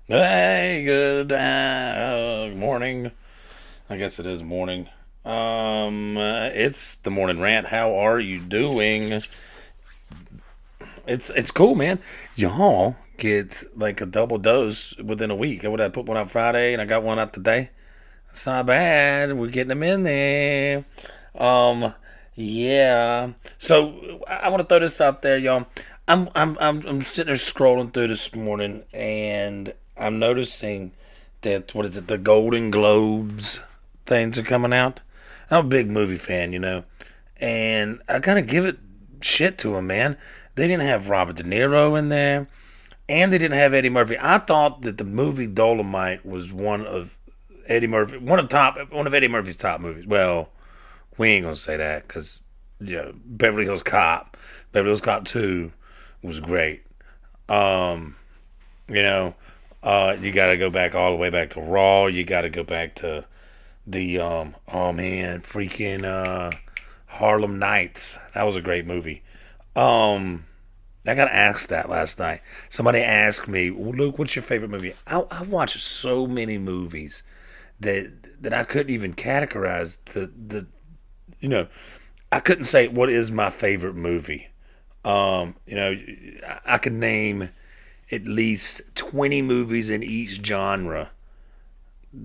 Hey, good morning. I guess it is morning. It's the morning rant. How are you doing? It's cool, man. Y'all get like a double dose within a week. I put one out Friday and I got one out today. It's not bad. We're getting them in there. Um, yeah. So I want to throw this out there, y'all. I'm sitting there scrolling through this morning, and I'm noticing that what is it? The Golden Globes things are coming out. I'm a big movie fan, and I gotta give it shit to them, man. They didn't have Robert De Niro in there, and they didn't have Eddie Murphy. I thought that the movie Dolomite was one of Eddie Murphy's top movies. Well, we ain't gonna say that because Beverly Hills Cop 2 was great. Um, you know, you got to go back all the way back to Raw. You got to go back to the oh man, freaking Harlem Nights. That was a great movie. Um, I got asked that last night. Somebody asked me, well, Luke, what's your favorite movie? I watched so many movies that I couldn't even categorize the you know I couldn't say what is my favorite movie. I could name at least 20 movies in each genre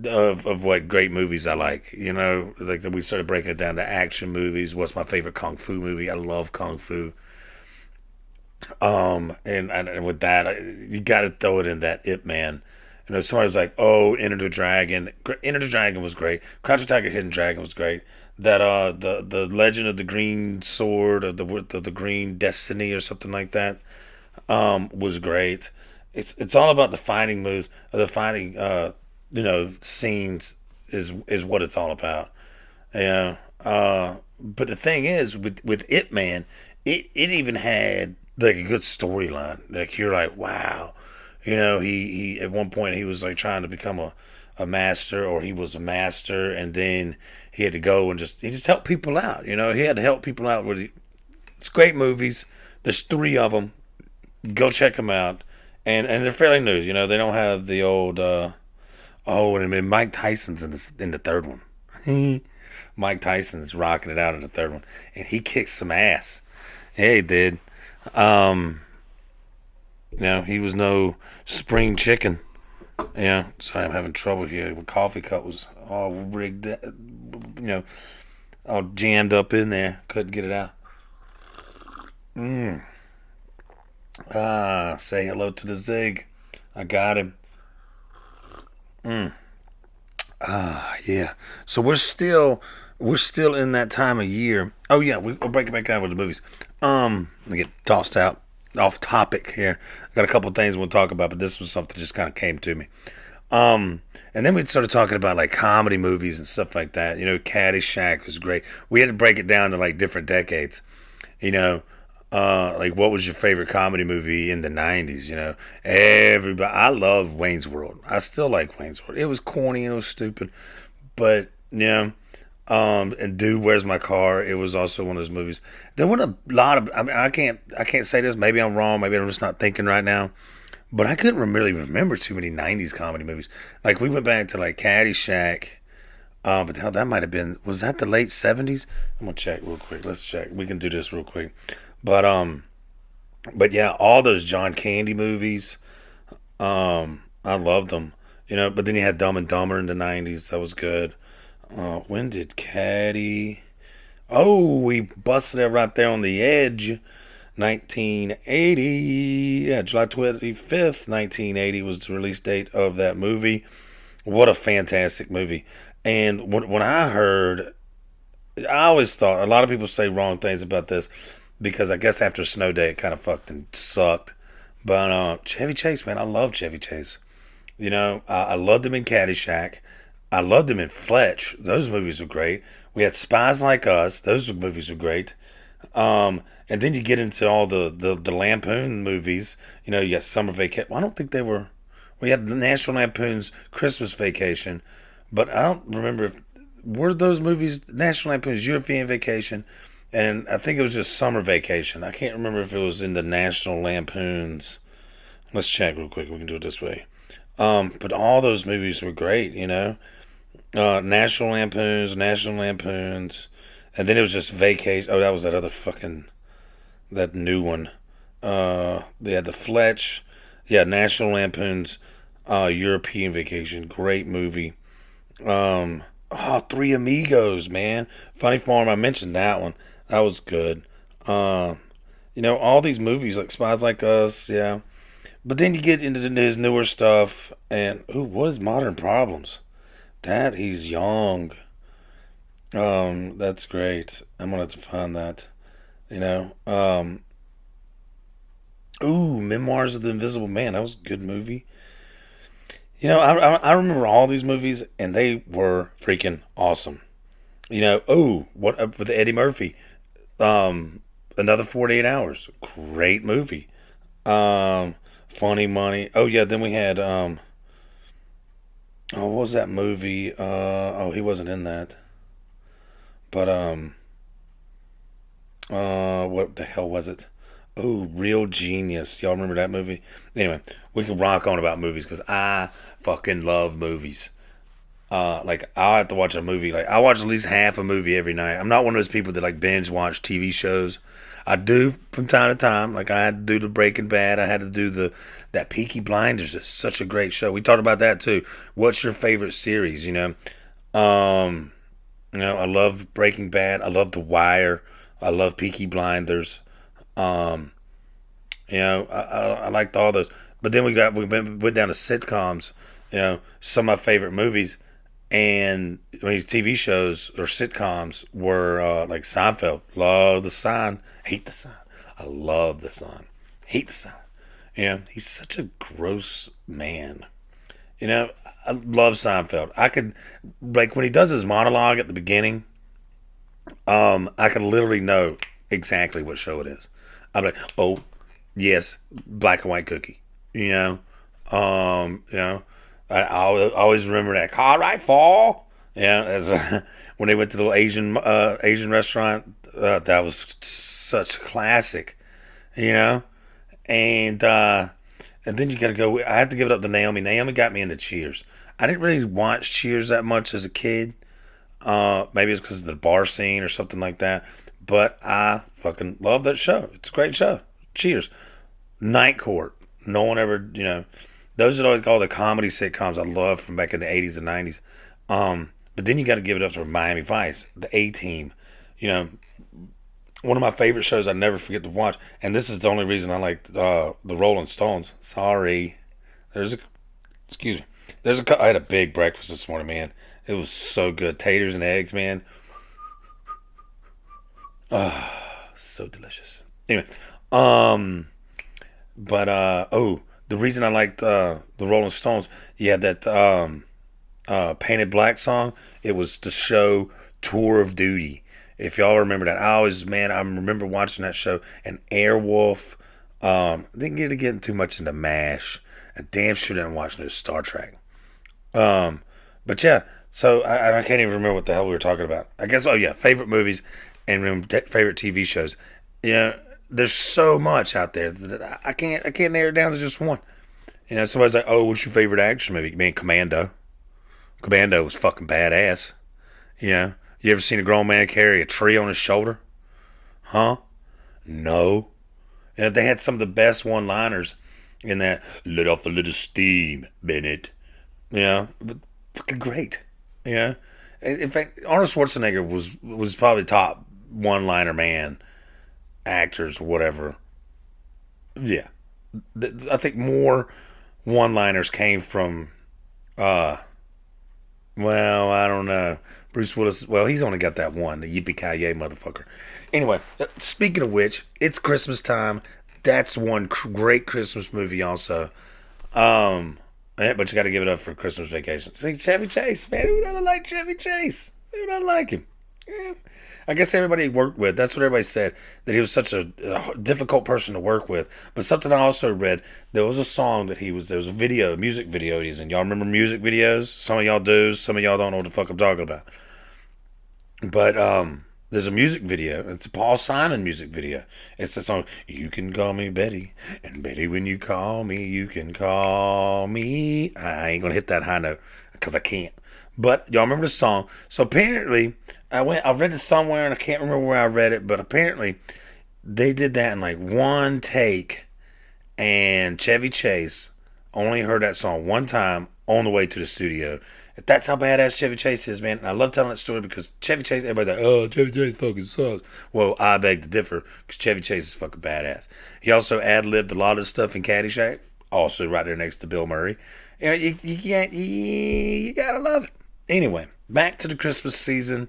of what great movies I like. Like we started breaking it down to action movies. What's my favorite kung fu movie? I love kung fu. And with that, you got to throw it in that Ip Man. Somebody was like, "Oh, Enter the Dragon." Enter the Dragon was great. Crouching Tiger, Hidden Dragon was great. That the Legend of the Green Sword or the Green Destiny or something like that was great. It's all about the fighting moves, the fighting scenes is what it's all about. Yeah. But the thing is, with Ip Man, it even had like a good storyline. Like you're like, wow, he at one point he was like trying to become a master, or he was a master, and then he had to go and he just helped people out. He had to help people out with. It's great movies. There's three of them. Go check them out, and they're fairly new. They don't have the old. And I mean Mike Tyson's in the third one. Mike Tyson's rocking it out in the third one, and he kicks some ass. Yeah, he did. Um, he was no spring chicken. Yeah, sorry, I'm having trouble here. The coffee cup was all rigged, all jammed up in there. Couldn't get it out. Mm. Say hello to the Zig. I got him. Mm. Yeah. So we're still in that time of year. Oh yeah, we'll break it back down with the movies. I get tossed out off topic here. I got a couple things we'll talk about, but this was something that just kind of came to me. And then we started talking about like comedy movies and stuff like that. Caddyshack was great. We had to break it down to like different decades. You know, like what was your favorite comedy movie in the '90s? Everybody. I love Wayne's World. I still like Wayne's World. It was corny and it was stupid, but and Dude, Where's My Car? It was also one of those movies. There weren't a lot of. I mean, I can't say this. Maybe I'm wrong. Maybe I'm just not thinking right now. But I couldn't really remember too many '90s comedy movies. Like we went back to like Caddyshack. But hell, that might have been. Was that the late '70s? I'm gonna check real quick. Let's check. We can do this real quick. But but yeah, all those John Candy movies. I loved them. But then you had Dumb and Dumber in the '90s. That was good. When did Caddy? Oh, we busted it right there on the edge. 1980. Yeah, July 25th, 1980 was the release date of that movie. What a fantastic movie. And when I heard, I always thought, a lot of people say wrong things about this because I guess after Snow Day it kind of fucking sucked. But Chevy Chase, man, I love Chevy Chase. I loved him in Caddyshack. I loved him in Fletch. Those movies were great. We had Spies Like Us. Those movies were great. And then you get into all the Lampoon movies. You know, you got Summer Vacation. Well, I don't think they were. We had the National Lampoon's Christmas Vacation, but I don't remember if were those movies National Lampoon's European Vacation, and I think it was just Summer Vacation. I can't remember if it was in the National Lampoon's. Let's check real quick. We can do it this way. But all those movies were great. You know, National Lampoons, and then it was just Vacation. Oh, that was that other fucking that new one. They had the Fletch. Yeah, National Lampoon's European Vacation. Great movie. Three Amigos, man. Funny Farm. I mentioned that one. That was good. Um, you know, all these movies like Spies Like Us. Yeah, but then you get into his newer stuff, and ooh, what is Modern Problems? That he's young. That's great. I'm gonna have to find that. You know. Ooh, Memoirs of the Invisible Man. That was a good movie. You know, I remember all these movies, and they were freaking awesome. You know, oh, what with Eddie Murphy? Another 48 Hours. Great movie. Um, Funny Money. Oh yeah, then we had oh, what was that movie? Oh, he wasn't in that. But what the hell was it? Oh, Real Genius. Y'all remember that movie? Anyway, we can rock on about movies because I fucking love movies. Like I'll have to watch a movie. Like I watch at least half a movie every night. I'm not one of those people that like binge watch TV shows. I do from time to time. Like I had to do the Breaking Bad. I had to do the that Peaky Blinders is such a great show. We talked about that too. What's your favorite series? Um, I love Breaking Bad. I love The Wire. I love Peaky Blinders. Um, I liked all those. But then we went down to sitcoms. Some of my favorite movies and I mean TV shows or sitcoms were like Seinfeld. Love the Sign. Hate the Sign. I love the Sign. Hate the Sign. He's such a gross man. You know, I love Seinfeld. I could like when he does his monologue at the beginning. I could literally know exactly what show it is. I'm like, oh, yes, black and white cookie. You know, you know, I always remember that. All right, fall. Yeah, as when they went to the little Asian restaurant, that was such a classic. You know, and then you got to go. I have to give it up to Naomi. Naomi got me into Cheers. I didn't really watch Cheers that much as a kid. Maybe it's because of the bar scene or something like that. But I fucking love that show. It's a great show. Cheers. Night Court. No one ever, those are like all the comedy sitcoms I love from back in the 80s and 90s. But then you got to give it up to Miami Vice, the A Team. You know, one of my favorite shows I never forget to watch, and this is the only reason I like the Rolling Stones. Sorry, there's a excuse me. I had a big breakfast this morning, man. It was so good. Taters and eggs, man. So delicious. Anyway, um, but oh, the reason I liked the Rolling Stones, you had that Painted Black song. It was the show Tour of Duty. If y'all remember that, I remember watching that show. And Airwolf. Didn't get to get too much into MASH. I damn sure didn't watch no Star Trek. Um, but yeah, so I can't even remember what the hell we were talking about. I guess, oh yeah, favorite movies and favorite TV shows. You know, there's so much out there that I can't narrow it down to just one. Somebody's like, oh, what's your favorite action movie? You mean Commando? Commando was fucking badass. You ever seen a grown man carry a tree on his shoulder? Huh? No. They had some of the best one-liners in that. Let off a little steam, Bennett. But fucking great. Yeah. In fact, Arnold Schwarzenegger was probably top one-liner man, actors, whatever. Yeah, I think more one-liners came from. Uh, well, I don't know. Bruce Willis. Well, he's only got that one, the yippee ki yay motherfucker. Anyway, speaking of which, it's Christmas time. That's one great Christmas movie, also. Um, yeah, but you got to give it up for Christmas Vacation. See Chevy Chase, man. Who doesn't like Chevy Chase? Who doesn't like him? Yeah. I guess everybody he worked with. That's what everybody said, that he was such a difficult person to work with. But something I also read, there was a song that there was a video, a music video he's in. Y'all remember music videos? Some of y'all do. Some of y'all don't know what the fuck I'm talking about. But there's a music video. It's a Paul Simon music video. It's the song "You Can Call Me Betty," and Betty, when you call me, you can call me. I ain't gonna hit that high note because I can't. But y'all remember the song? So apparently, I read it somewhere, and I can't remember where I read it. But apparently, they did that in like one take, and Chevy Chase only heard that song one time on the way to the studio. That's how badass Chevy Chase is, man. And I love telling that story because Chevy Chase, everybody's like, oh, Chevy Chase fucking sucks. Well, I beg to differ because Chevy Chase is fucking badass. He also ad-libbed a lot of stuff in Caddyshack, also right there next to Bill Murray. You gotta love it. Anyway, back to the Christmas season.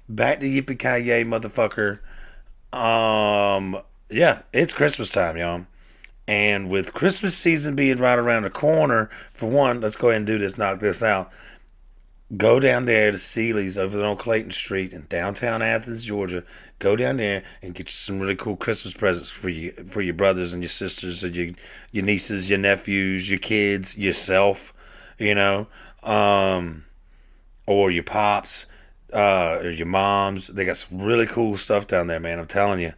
Back to Yippee-Ki-Yay, motherfucker. Yeah, it's Christmas time, y'all. And with Christmas season being right around the corner, for one, let's go ahead and do this, knock this out. Go down there to Sealy's over there on Clayton Street in downtown Athens, Georgia. Go down there and get you some really cool Christmas presents for your brothers and your sisters and your nieces, your nephews, your kids, yourself, you know, or your pops, or your moms. They got some really cool stuff down there, man. I'm telling you,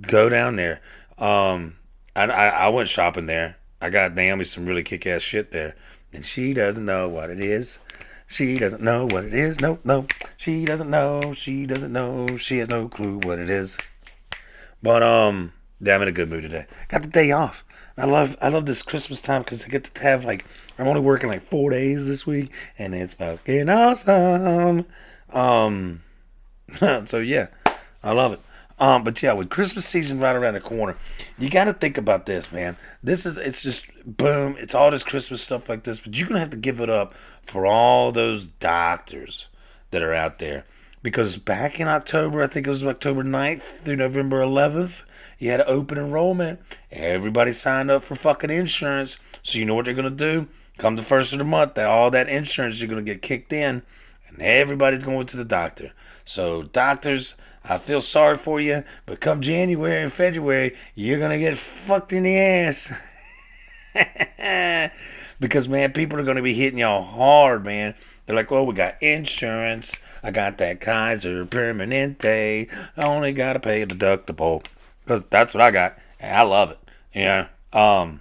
go down there. I went shopping there. I got Naomi some really kick-ass shit there, and she doesn't know what it is. She doesn't know what it is. No, no. She doesn't know. She doesn't know. She has no clue what it is. But yeah, I'm in a good mood today. Got the day off. I love this Christmas time because I get to have like I'm only working like 4 days this week, and it's fucking awesome. Um, so yeah, I love it. But yeah, with Christmas season right around the corner, you got to think about this, man. It's just boom. It's all this Christmas stuff like this, but you're gonna have to give it up for all those doctors that are out there. Because back in October, I think it was October 9th through November 11th, you had open enrollment. Everybody signed up for fucking insurance. So you know what they're gonna do? Come the first of the month, all that insurance you're gonna get kicked in, and everybody's going to the doctor. So doctors, I feel sorry for you, but come January and February, you're gonna get fucked in the ass. Because man, people are gonna be hitting y'all hard, man. They're like, well, we got insurance. I got that Kaiser Permanente. I only gotta pay a deductible. Because that's what I got. And I love it. You know?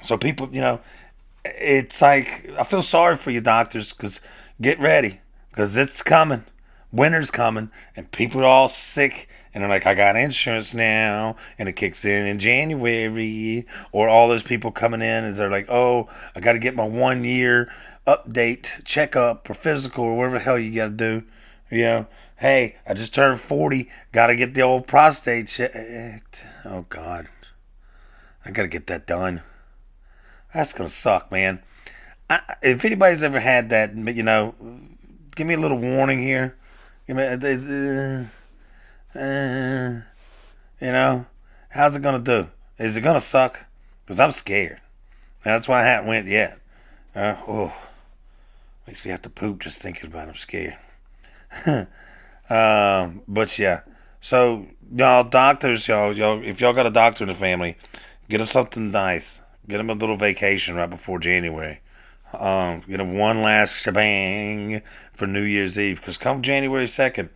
So people, it's like, I feel sorry for you doctors, because get ready. Because it's coming. Winter's coming, and people are all sick, and they're like, I got insurance now, and it kicks in January. Or all those people coming in, and they're like, oh, I got to get my 1 year update, checkup, or physical, or whatever the hell you got to do. Hey, I just turned 40, got to get the old prostate checked. Oh, God. I got to get that done. That's going to suck, man. If anybody's ever had that, give me a little warning here. How's it gonna do? Is it gonna suck? Because I'm scared. That's why I haven't went yet. Makes me have to poop just thinking about it. I'm scared. But yeah. So y'all doctors, y'all, if y'all got a doctor in the family, get them something nice. Get them a little vacation right before January. Get them one last shebang for New Year's Eve. Because come January 2nd,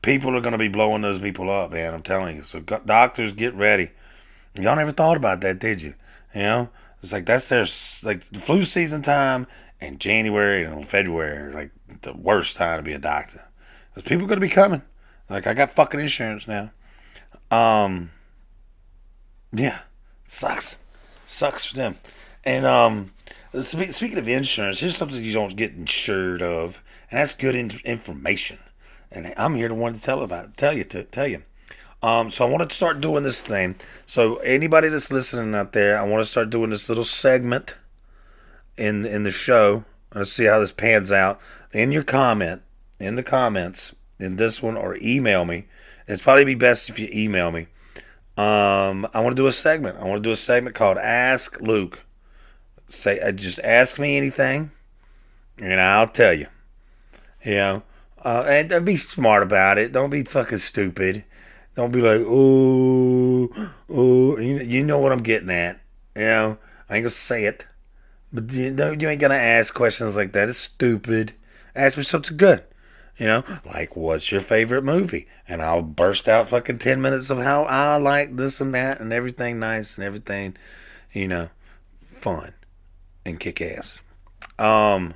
people are going to be blowing those people up, man. I'm telling you. So doctors, get ready. Y'all never thought about that, did you? It's like that's their like the flu season time, and January and February are like the worst time to be a doctor. Because people are going to be coming. Like I got fucking insurance now. Yeah, sucks for them. And speaking of insurance, here's something you don't get insured of, and that's good information. And I'm here to want to tell you. So I want to start doing this thing. So anybody that's listening out there, I want to start doing this little segment in the show. Let's see how this pans out. In the comments, in this one, or email me. It's probably be best if you email me. I want to do a segment. I want to do a segment called Ask Luke. Just ask me anything, and I'll tell you. And be smart about it. Don't be fucking stupid. Don't be like, oh, oh. You know what I'm getting at. You know, I ain't gonna say it, but you ain't gonna ask questions like that. It's stupid. Ask me something good. You know, like what's your favorite movie? And I'll burst out fucking 10 minutes of how I like this and that and everything nice and everything, you know, fun and kick ass. Um,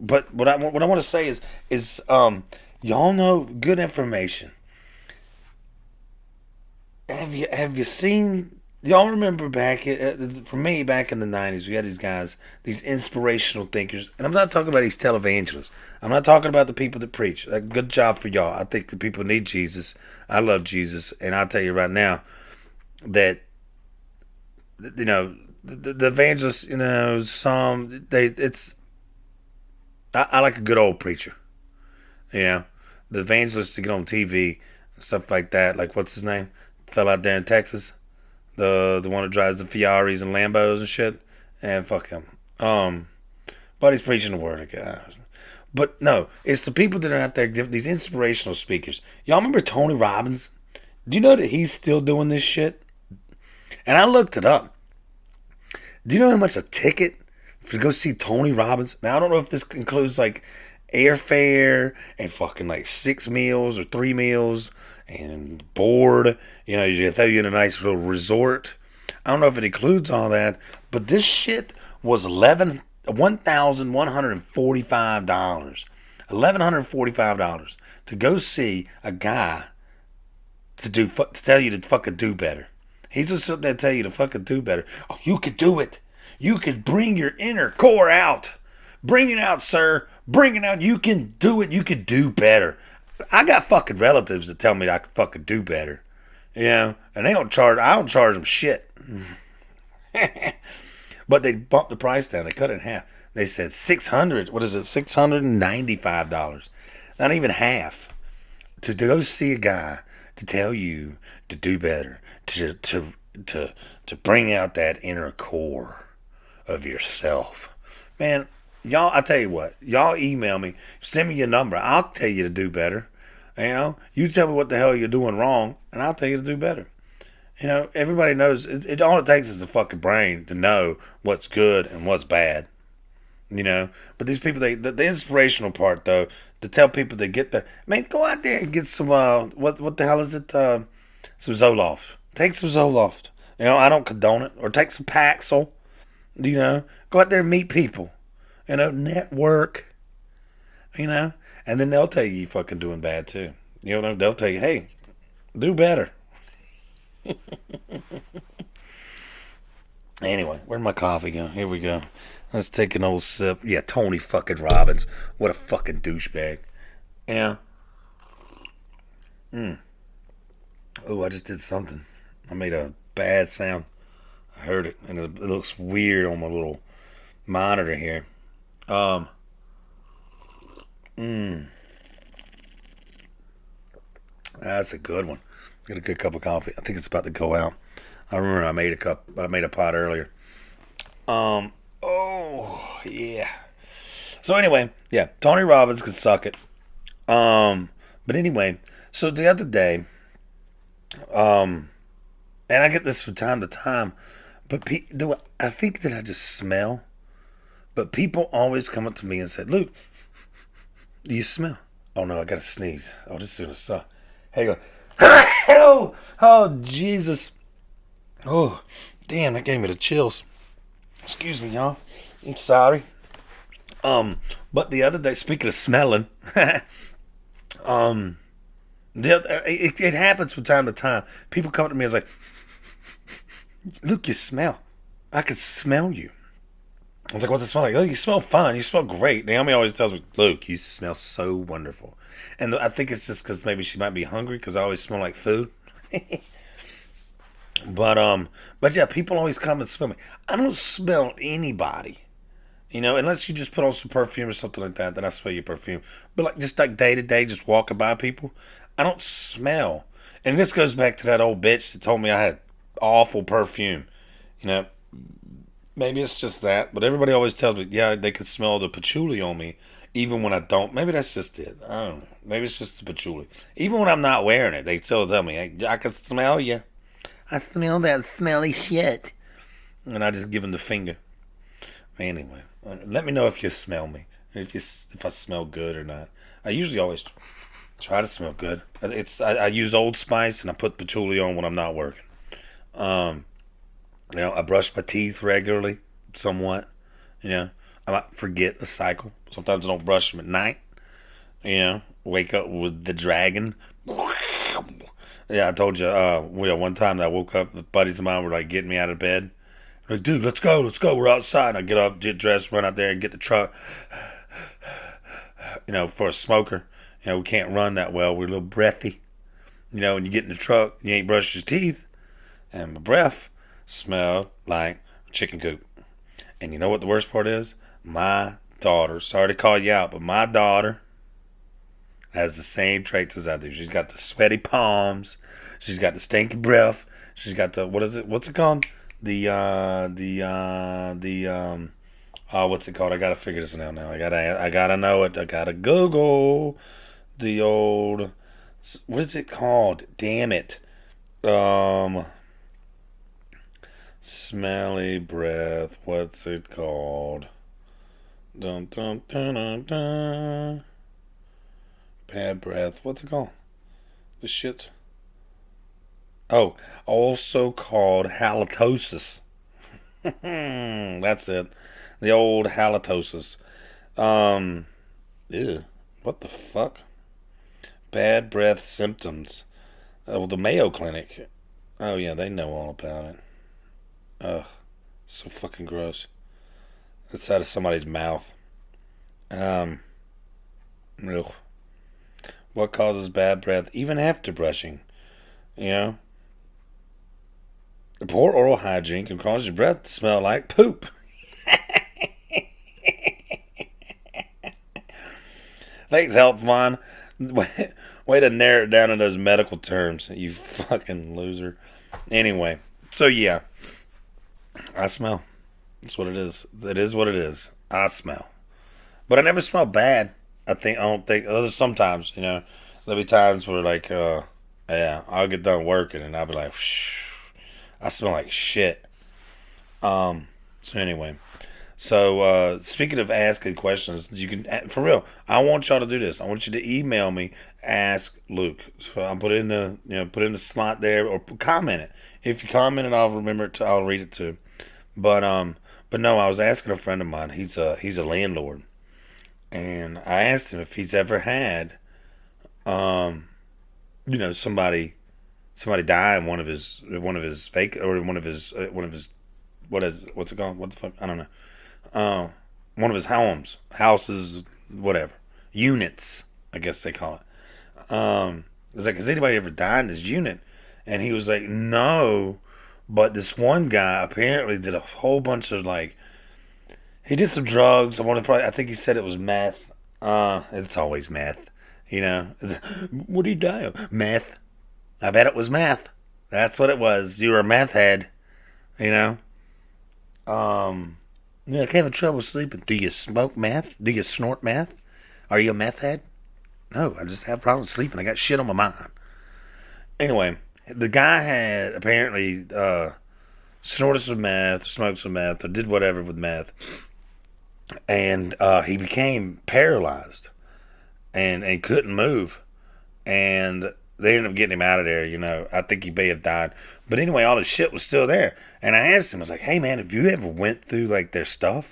but what I want to say is y'all know good information. Have you seen? Y'all remember for me back in the '90s, we had these guys, these inspirational thinkers, and I'm not talking about these televangelists. I'm not talking about the people that preach. Like, good job for y'all. I think the people need Jesus. I love Jesus, and I'll tell you right now that you know the evangelists, you know, some they it's I like a good old preacher. You know, the evangelists to get on TV and stuff like that. Like what's his name? Fell out there in Texas. The one that drives the Ferraris and Lambos and shit. And fuck him. But he's preaching the word of God. But no, it's the people that are out there giving these inspirational speakers. Y'all remember Tony Robbins? Do you know that he's still doing this shit? And I looked it up. Do you know how much a ticket to go see Tony Robbins? Now I don't know if this includes like airfare and fucking like 6 meals or 3 meals and board. You know, you throw you in a nice little resort. I don't know if it includes all that, but this shit was $1,145. $1,145 to go see a guy to tell you to fucking do better. He's just sitting there to tell you to fucking do better. Oh, you could do it. You could bring your inner core out. Bring it out, sir. Bring it out. You can do it. You can do better. I got fucking relatives that tell me I can fucking do better. You know, and I don't charge them shit. But they bumped the price down. They cut it in half. They said $695. Not even half. To go see a guy to tell you to do better, to bring out that inner core of yourself. Man, y'all, I tell you what, y'all email me, send me your number. I'll tell you to do better. You know, you tell me what the hell you're doing wrong, and I'll tell you to do better. You know, everybody knows all it takes is a fucking brain to know what's good and what's bad. You know, but these people, the inspirational part though, to tell people to get the man, go out there and get some what the hell is it? Some Zoloft. Take some Zoloft. You know, I don't condone it. Or take some Paxil. You know, go out there and meet people. You know, network. You know, and then they'll tell you you're fucking doing bad too. You know, they'll tell you, hey, do better. Anyway, where'd my coffee go? Here we go. Let's take an old sip. Yeah, Tony fucking Robbins. What a fucking douchebag. Yeah. Oh, I just did something. I made a bad sound. I heard it, and it looks weird on my little monitor here. That's a good one. Got a good cup of coffee. I think it's about to go out. I remember I made a pot earlier. Oh yeah. So anyway, yeah, Tony Robbins could suck it. But anyway, so the other day, and I get this from time to time, but I think that I just smell? But people always come up to me and say, "Luke, do you smell?" Oh no, I gotta sneeze. Oh, this is gonna suck. Hey, go. Oh, Jesus. Oh, damn, that gave me the chills. Excuse me, y'all. I'm sorry. But the other day, speaking of smelling, it happens from time to time. People come to me and say, "Luke, you smell. I can smell you." I was like, "What's it smell like?" "Oh, you smell fine. You smell great." Naomi always tells me, "Luke, you smell so wonderful." And I think it's just because maybe she might be hungry because I always smell like food. But yeah, people always come and smell me. I don't smell anybody, you know, unless you just put on some perfume or something like that. Then I smell your perfume. But like day to day, just walking by people, I don't smell. And this goes back to that old bitch that told me I had awful perfume. You know, maybe it's just that, but everybody always tells me, yeah, they can smell the patchouli on me, Even when I don't, maybe that's just it. I don't know. Maybe it's just the patchouli. Even when I'm not wearing it, they still tell me, hey, I can smell you. I smell that smelly shit. And I just give them the finger. Anyway, let me know if you smell me. If I smell good or not. I usually always try to smell good. I use Old Spice and I put patchouli on when I'm not working. Um, I brush my teeth regularly, somewhat. You know, I might forget a cycle. Sometimes I don't brush them at night. Wake up with the dragon. Yeah, I told you. One time that I woke up, the buddies of mine were like getting me out of bed. Like, dude, let's go, We're outside. And I get up, get dressed, run out there, and get the truck. For a smoker, we can't run that well. We're a little breathy. When you get in the truck, you ain't brushed your teeth, and my breath smelled like chicken coop. And you know what the worst part is? My daughter. Sorry to call you out, but my daughter has the same traits as I do. She's got the sweaty palms. She's got the stinky breath. She's got the what's it called? What's it called? I gotta figure this out now. I gotta know it. I gotta Google the old. What is it called? Damn it. Smelly breath. What's it called? Dun dun dun dun dun. Bad breath. What's it called? The shit. Oh, also called halitosis. That's it. The old halitosis. Ew. What the fuck? Bad breath symptoms. Oh, the Mayo Clinic. Oh yeah, they know all about it. Ugh, so fucking gross. It's out of somebody's mouth. Um, ugh. What causes bad breath even after brushing? You know, the poor oral hygiene can cause your breath to smell like poop. Thanks, Healthline. Way to narrow it down in those medical terms, you fucking loser. Anyway, so yeah, I smell. That's what it is. It is what it is. I smell, but I never smell bad. I don't think. Other sometimes, there'll be times where like, yeah, I'll get done working and I'll be like, shh, I smell like shit. So anyway. So, speaking of asking questions, you can, for real, I want y'all to do this. I want you to email me, ask Luke. So I'll put it in the slot there, or comment it. If you comment it, I'll remember it. I'll read it too. But no, I was asking a friend of mine. He's a landlord, and I asked him if he's ever had, somebody die in one of his fake or one of his what's it called? What the fuck? I don't know. One of his houses, whatever, units, I guess they call it. It was like, has anybody ever died in his unit? And he was like, no, but this one guy apparently did a whole bunch of like, he did some drugs. I think he said it was meth. It's always meth, you know. What did he die of? Meth. I bet it was meth. That's what it was. You were a meth head, you know. Yeah, I have trouble sleeping. Do you smoke meth? Do you snort meth? Are you a meth head? No, I just have problems sleeping. I got shit on my mind. Anyway, the guy had apparently snorted some meth, smoked some meth, or did whatever with meth, and he became paralyzed and couldn't move. And they ended up getting him out of there. I think he may have died. But anyway, all his shit was still there. And I asked him, I was like, hey man, have you ever went through like their stuff?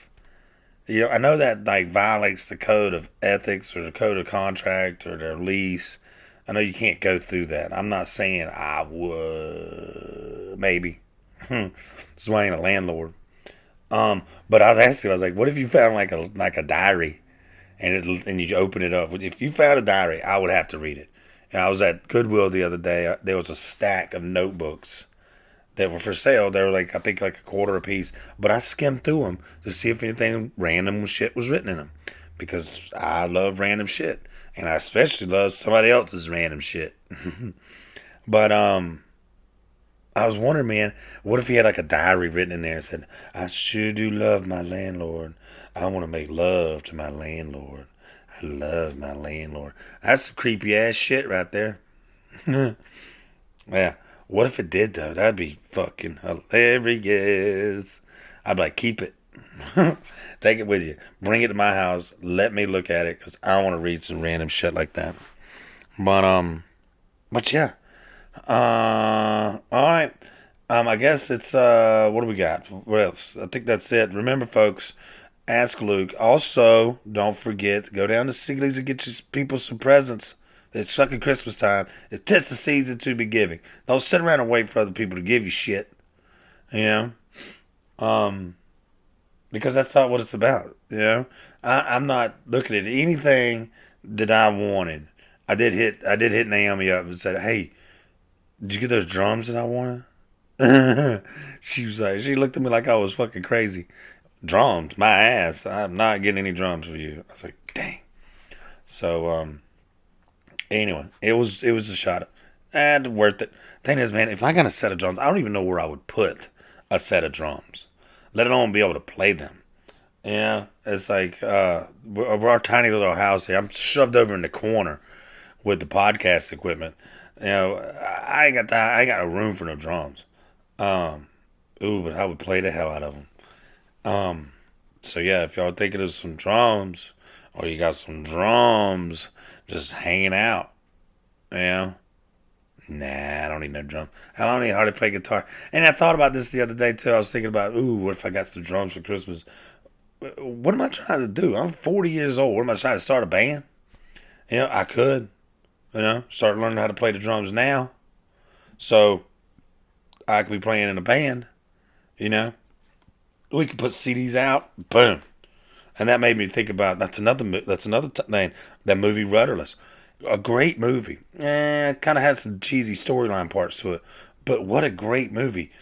I know that like violates the code of ethics or the code of contract or their lease. I know you can't go through that. I'm not saying I would, maybe. So I ain't a landlord. But I was asking, I was like, what if you found like a diary and you open it up? If you found a diary, I would have to read it. And I was at Goodwill the other day. There was a stack of notebooks that were for sale. They were like, I think like a quarter a piece. But I skimmed through them to see if anything random shit was written in them. Because I love random shit. And I especially love somebody else's random shit. But I was wondering, man, what if he had like a diary written in there and said, I sure do love my landlord. I want to make love to my landlord. I love my landlord. That's some creepy ass shit right there. Yeah. What if it did though? That'd be fucking hilarious. I'd be like, keep it. Take it with you. Bring it to my house. Let me look at it because I want to read some random shit like that. But but yeah. All right. I guess it's what do we got? What else? I think that's it. Remember, folks, ask Luke. Also, don't forget, go down to Sealy's and get your people some presents. It's fucking Christmas time. It's tis the season to be giving. Don't sit around and wait for other people to give you shit. You know? Um, because that's not what it's about. You know? I'm not looking at anything that I wanted. I did hit Naomi up and said, "Hey, did you get those drums that I wanted?" She looked at me like I was fucking crazy. Drums, my ass. I'm not getting any drums for you. I was like, dang. So, anyway, it was a shot. And worth it. Thing is, man, if I got a set of drums, I don't even know where I would put a set of drums, let alone be able to play them. Yeah, it's like we're our tiny little house here. I'm shoved over in the corner with the podcast equipment. I ain't got that. I ain't got no room for no drums. Um, ooh, but I would play the hell out of them. So yeah, if y'all thinking of some drums, or you got some drums just hanging out, you know, nah, I don't need no drum. I don't need hardly play guitar. And I thought about this the other day too. I was thinking about, ooh, what if I got some drums for Christmas? What am I trying to do? I'm 40 years old. What am I trying to start a band? I could, start learning how to play the drums now, so I could be playing in a band. You know, we could put CDs out. Boom. And that made me think about that's another thing, that movie Rudderless, a great movie. Kind of has some cheesy storyline parts to it, but what a great movie.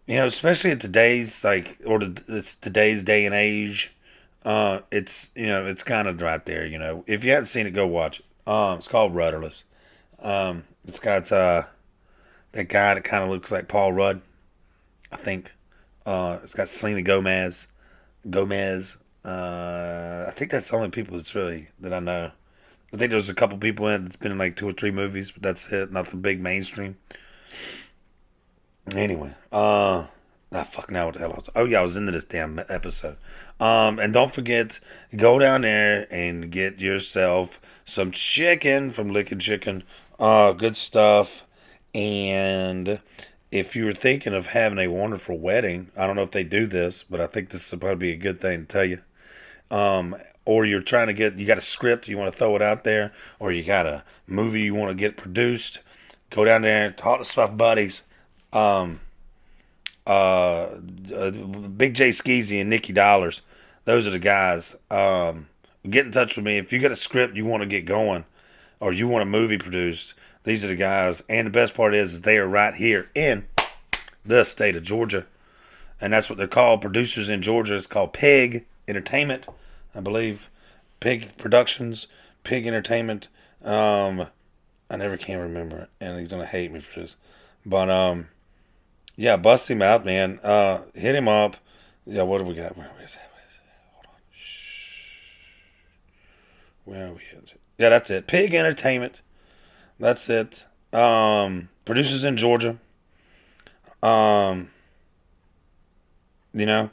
Especially at today's it's today's day and age. It's kind of right there. If you haven't seen it, go watch it. It's called Rudderless. It's got that guy that kind of looks like Paul Rudd, I think. It's got Selena Gomez. Gomez. I think that's the only people that I know. I think there's a couple people in it that's been in like two or three movies, but that's it. Not the big mainstream. Anyway, fuck now what the hell I was. Oh yeah, I was into this damn episode. And don't forget, go down there and get yourself some chicken from Lickin' Chicken. Good stuff. And if you were thinking of having a wonderful wedding, I don't know if they do this, but I think this would probably be a good thing to tell you. Or you're trying to you got a script, you want to throw it out there, or you got a movie you want to get produced, go down there and talk to Stuff Buddies. Um, Big J Skeezy and Nikki Dollars. Those are the guys. Get in touch with me. If you got a script you want to get going, or you want a movie produced, these are the guys. And the best part is they are right here in the state of Georgia. And that's what they're called, producers in Georgia. It's called Pig Entertainment, I believe. Pig Productions, Pig Entertainment. I never can remember it, and he's gonna hate me for this. But yeah, bust him out, man. Hit him up. Yeah, what do we got? Where is that? Hold on. Shh. Where are we at? Yeah, that's it. Pig Entertainment. That's it. Producers in Georgia. Um, you know,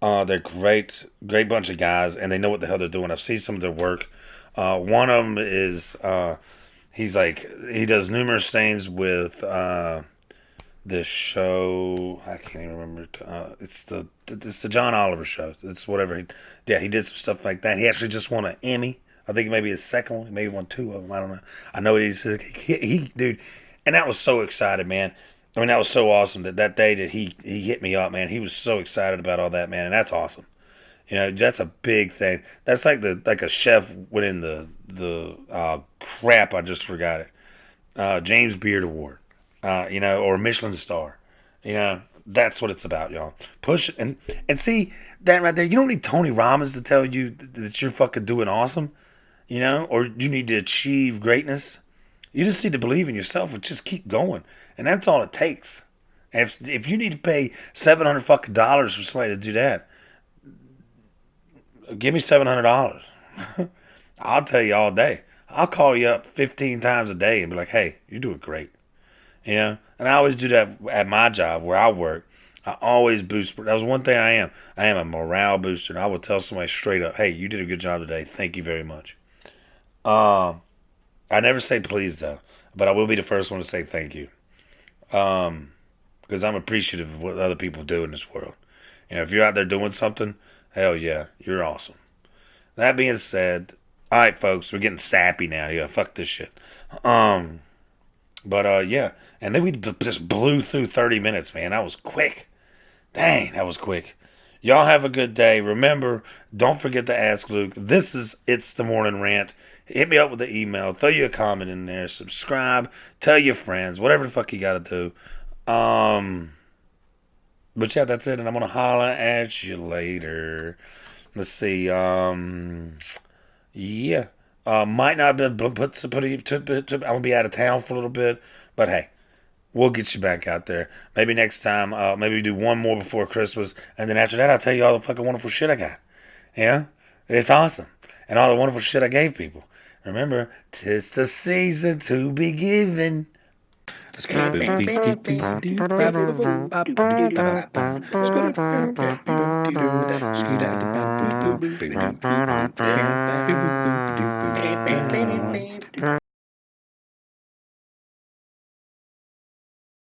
they're great, great bunch of guys, and they know what the hell they're doing. I've seen some of their work. One of them is he does numerous things with this show. I can't even remember. It's the John Oliver show. It's whatever. Yeah, he did some stuff like that. He actually just won an Emmy. I think maybe his second one. He maybe won two of them. I don't know. I know he dude, and that was so excited, man. I mean, that was so awesome that day that he hit me up, man. He was so excited about all that, man, and that's awesome. That's a big thing. That's like a chef winning the crap. I just forgot it. James Beard Award, or a Michelin star. That's what it's about, y'all. Push it and see that right there. You don't need Tony Robbins to tell you that you're fucking doing awesome, or you need to achieve greatness. You just need to believe in yourself and just keep going, and that's all it takes. And if you need to pay $700 for somebody to do that, give me $700. I'll tell you all day. I'll call you up 15 times a day and be like, hey, you're doing great. You know? And I always do that at my job where I work. I always boost. That was one thing I am. I am a morale booster. And I will tell somebody straight up, hey, you did a good job today. Thank you very much. Um, I never say please though, but I will be the first one to say thank you. Because I'm appreciative of what other people do in this world. You know, if you're out there doing something, hell yeah, you're awesome. That being said, all right, folks, we're getting sappy now. Yeah, fuck this shit. Um, yeah, and then we just blew through 30 minutes, man. That was quick. Dang, that was quick. Y'all have a good day. Remember, don't forget to ask Luke. This is It's the Morning Rant. Hit me up with the email. Throw you a comment in there. Subscribe. Tell your friends. Whatever the fuck you gotta do. Um, but yeah, that's it. And I'm gonna holla at you later. Let's see. Yeah. Might not be I'm gonna be out of town for a little bit, but hey, we'll get you back out there. Maybe next time. Maybe we do one more before Christmas, and then after that, I'll tell you all the fucking wonderful shit I got. Yeah, it's awesome, and all the wonderful shit I gave people. Remember, 'tis the season to be giving.